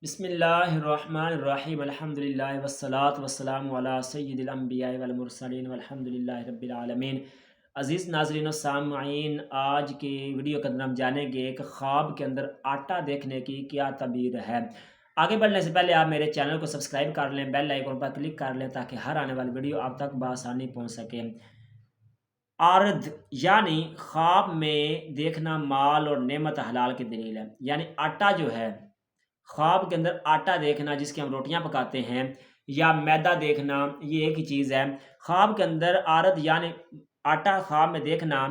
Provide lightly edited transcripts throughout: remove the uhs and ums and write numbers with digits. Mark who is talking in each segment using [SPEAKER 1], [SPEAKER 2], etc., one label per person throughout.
[SPEAKER 1] بسم اللہ الرحمن الرحیم الحمدللہ والصلاة والسلام علی سید الانبیاء والمرسلین والحمدللہ رب العالمین۔ عزیز ناظرین و سامعین، آج کی ویڈیو کے اندر ہم جانیں گے کہ خواب کے اندر آٹا دیکھنے کی کیا تعبیر ہے۔ آگے بڑھنے سے پہلے آپ میرے چینل کو سبسکرائب کر لیں، بیل آئیکن پر کلک کر لیں تاکہ ہر آنے والی ویڈیو آپ تک بآسانی پہنچ سکے۔ عارض یعنی خواب میں دیکھنا مال اور نعمت حلال کی دلیل ہے۔ یعنی آٹا جو ہے، خواب کے اندر آٹا دیکھنا جس کی ہم روٹیاں پکاتے ہیں، یا میدا دیکھنا، یہ ایک ہی چیز ہے۔ خواب کے اندر عارض یعنی آٹا خواب میں دیکھنا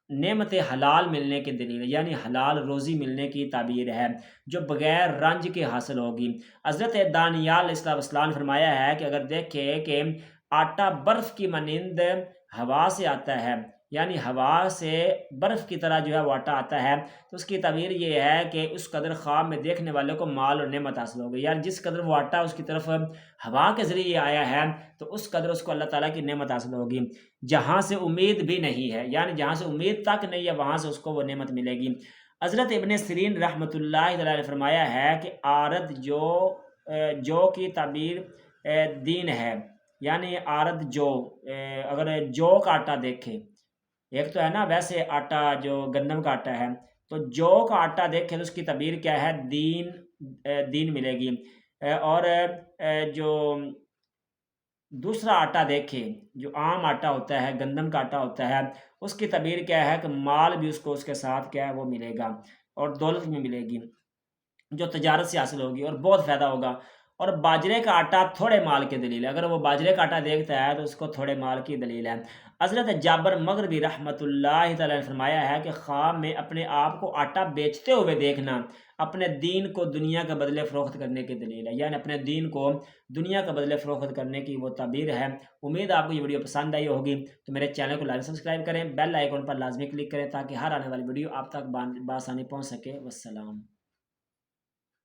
[SPEAKER 1] نعمت حلال ملنے کی دلیل ہے، یعنی حلال روزی ملنے کی تعبیر ہے جو بغیر رنج کے حاصل ہوگی۔ حضرت دانیال علیہ السلام نے فرمایا ہے کہ اگر دیکھے کہ آٹا برف کی مانند ہوا سے آتا ہے، یعنی ہوا سے برف کی طرح جو ہے وہ آٹا آتا ہے، تو اس کی تعبیر یہ ہے کہ اس قدر خواب میں دیکھنے والے کو مال اور نعمت حاصل ہوگی۔ یعنی جس قدر وہ آٹا اس کی طرف ہوا کے ذریعے آیا ہے تو اس قدر اس کو اللہ تعالیٰ کی نعمت حاصل ہوگی، جہاں سے امید بھی نہیں ہے، یعنی جہاں سے امید تک نہیں ہے وہاں سے اس کو وہ نعمت ملے گی۔ حضرت ابن سیرین رحمۃ اللہ علیہ نے فرمایا ہے کہ عارض جو کی تعبیر دین ہے، یعنی عارض اگر جو کا آٹا دیکھے، ایک تو ہے نا ویسے آٹا جو گندم کا آٹا ہے، تو جو کا آٹا دیکھے تو اس کی تعبیر کیا ہے؟ دین ملے گی۔ اور جو دوسرا آٹا دیکھے جو عام آٹا ہوتا ہے، گندم کا آٹا ہوتا ہے، اس کی تعبیر کیا ہے کہ مال بھی اس کو اس کے ساتھ کیا ہے وہ ملے گا، اور دولت بھی ملے گی جو تجارت سے حاصل ہوگی اور بہت فائدہ ہوگا۔ اور باجرے کا آٹا تھوڑے مال کی دلیل ہے، اگر وہ باجرے کا آٹا دیکھتا ہے تو اس کو تھوڑے مال کی دلیل ہے۔ حضرت جابر مغربی رحمۃ اللہ تعالی نے فرمایا ہے کہ خواب میں اپنے آپ کو آٹا بیچتے ہوئے دیکھنا اپنے دین کو دنیا کے بدلے فروخت کرنے کی دلیل ہے، یعنی اپنے دین کو دنیا کے بدلے فروخت کرنے کی وہ تعبیر ہے۔ امید آپ کو یہ ویڈیو پسند آئی ہوگی، تو میرے چینل کو لازمی سبسکرائب کریں، بیل آئیکن پر لازمی کلک کریں تاکہ ہر آنے والی ویڈیو آپ تک بآسانی پہنچ سکے۔ والسلام۔